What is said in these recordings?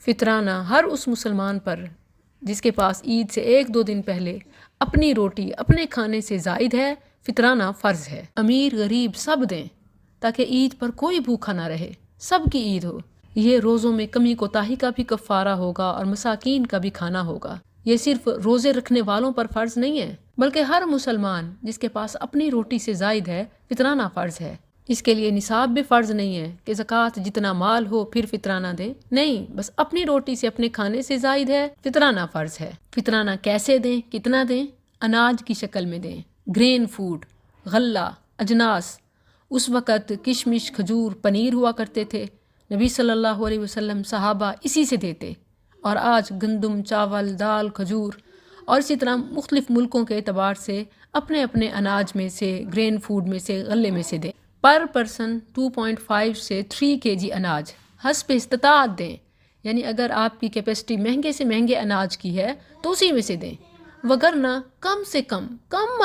فطرانہ ہر اس مسلمان پر جس کے پاس عید سے 1-2 دن پہلے اپنی روٹی اپنے کھانے سے زائد ہے، فطرانہ فرض ہے۔ امیر غریب سب دیں تاکہ عید پر کوئی بھوکا نہ رہے، سب کی عید ہو۔ یہ روزوں میں کمی کوتاہی کا بھی کفارہ ہوگا اور مساکین کا بھی کھانا ہوگا۔ یہ صرف روزے رکھنے والوں پر فرض نہیں ہے بلکہ ہر مسلمان جس کے پاس اپنی روٹی سے زائد ہے، فطرانہ فرض ہے۔ اس کے لیے نصاب بھی فرض نہیں ہے کہ زکوٰۃ جتنا مال ہو پھر فطرانہ دے، نہیں، بس اپنی روٹی سے اپنے کھانے سے زائد ہے، فطرانہ فرض ہے۔ فطرانہ کیسے دیں، کتنا دیں؟ اناج کی شکل میں دیں، گرین فوڈ، غلہ، اجناس۔ اس وقت کشمش، کھجور، پنیر ہوا کرتے تھے، نبی صلی اللہ علیہ وسلم صحابہ اسی سے دیتے، اور آج گندم، چاول، دال، کھجور اور اسی طرح مختلف ملکوں کے اعتبار سے اپنے اپنے اناج میں سے، گرین فوڈ میں سے، غلے میں سے دیں۔ پر پرسن 2.5 سے 3 kg اناج حسب استطاعت دیں، یعنی اگر آپ کی کیپیسٹی مہنگے سے مہنگے اناج کی ہے تو اسی میں سے دیں، وگرنہ کم سے کم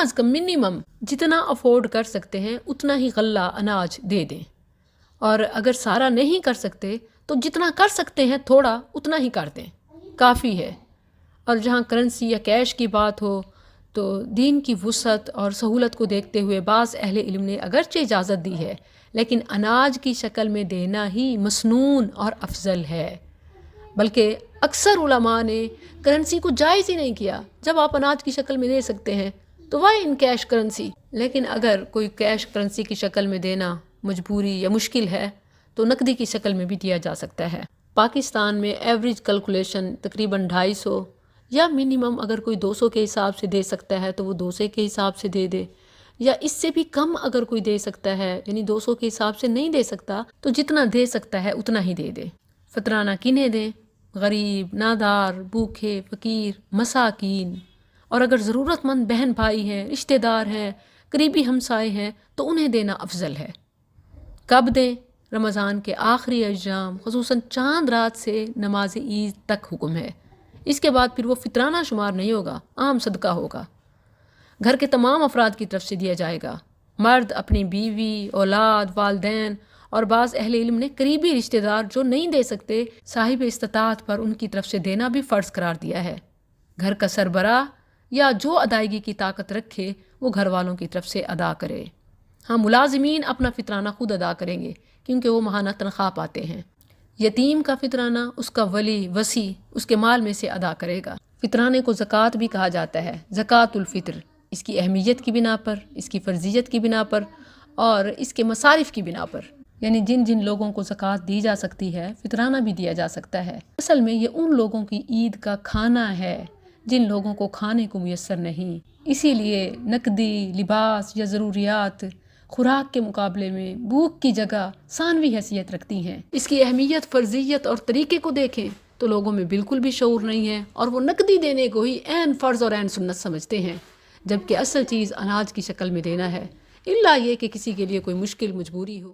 از کم منیمم جتنا افورڈ کر سکتے ہیں اتنا ہی غلہ اناج دے دیں، اور اگر سارا نہیں کر سکتے تو جتنا کر سکتے ہیں تھوڑا اتنا ہی کر دیں، کافی ہے۔ اور جہاں کرنسی یا کیش کی بات ہو تو دین کی وسعت اور سہولت کو دیکھتے ہوئے بعض اہل علم نے اگرچہ اجازت دی ہے لیکن اناج کی شکل میں دینا ہی مسنون اور افضل ہے، بلکہ اکثر علماء نے کرنسی کو جائز ہی نہیں کیا۔ جب آپ اناج کی شکل میں دے سکتے ہیں تو وائی ان کیش کرنسی، لیکن اگر کوئی کیش کرنسی کی شکل میں دینا مجبوری یا مشکل ہے تو نقدی کی شکل میں بھی دیا جا سکتا ہے۔ پاکستان میں ایوریج کیلکولیشن تقریباً 250 یا منیمم اگر کوئی 200 کے حساب سے دے سکتا ہے تو وہ 200 کے حساب سے دے دے، یا اس سے بھی کم اگر کوئی دے سکتا ہے، یعنی 200 کے حساب سے نہیں دے سکتا تو جتنا دے سکتا ہے اتنا ہی دے دے۔ فطرانہ کنہیں دیں؟ غریب، نادار، بھوکے، فقیر، مساکین، اور اگر ضرورت مند بہن بھائی ہیں، رشتہ دار ہیں، قریبی ہمسائے ہیں تو انہیں دینا افضل ہے۔ کب دیں؟ رمضان کے آخری ایام، خصوصاً چاند رات سے نماز عید تک حکم ہے۔ اس کے بعد پھر وہ فطرانہ شمار نہیں ہوگا، عام صدقہ ہوگا، گھر کے تمام افراد کی طرف سے دیا جائے گا۔ مرد اپنی بیوی، اولاد، والدین اور بعض اہل علم نے قریبی رشتہ دار جو نہیں دے سکتے، صاحب استطاعت پر ان کی طرف سے دینا بھی فرض قرار دیا ہے۔ گھر کا سربراہ یا جو ادائیگی کی طاقت رکھے وہ گھر والوں کی طرف سے ادا کرے۔ ہاں، ملازمین اپنا فطرانہ خود ادا کریں گے کیونکہ وہ ماہانہ تنخواہ پاتے ہیں۔ یتیم کا فطرانہ اس کا ولی، وصی اس کے مال میں سے ادا کرے گا۔ فطرانے کو زکوٰۃ بھی کہا جاتا ہے، زکوٰۃ الفطر، اس کی اہمیت کی بنا پر، اس کی فرضیت کی بنا پر اور اس کے مصارف کی بنا پر، یعنی جن جن لوگوں کو زکوٰۃ دی جا سکتی ہے فطرانہ بھی دیا جا سکتا ہے۔ اصل میں یہ ان لوگوں کی عید کا کھانا ہے جن لوگوں کو کھانے کو میسر نہیں، اسی لیے نقدی، لباس یا ضروریات خوراک کے مقابلے میں بھوک کی جگہ ثانوی حیثیت رکھتی ہیں۔ اس کی اہمیت، فرضیت اور طریقے کو دیکھیں تو لوگوں میں بالکل بھی شعور نہیں ہے اور وہ نقدی دینے کو ہی عین فرض اور عین سنت سمجھتے ہیں، جبکہ اصل چیز اناج کی شکل میں دینا ہے، الا یہ کہ کسی کے لیے کوئی مشکل مجبوری ہو۔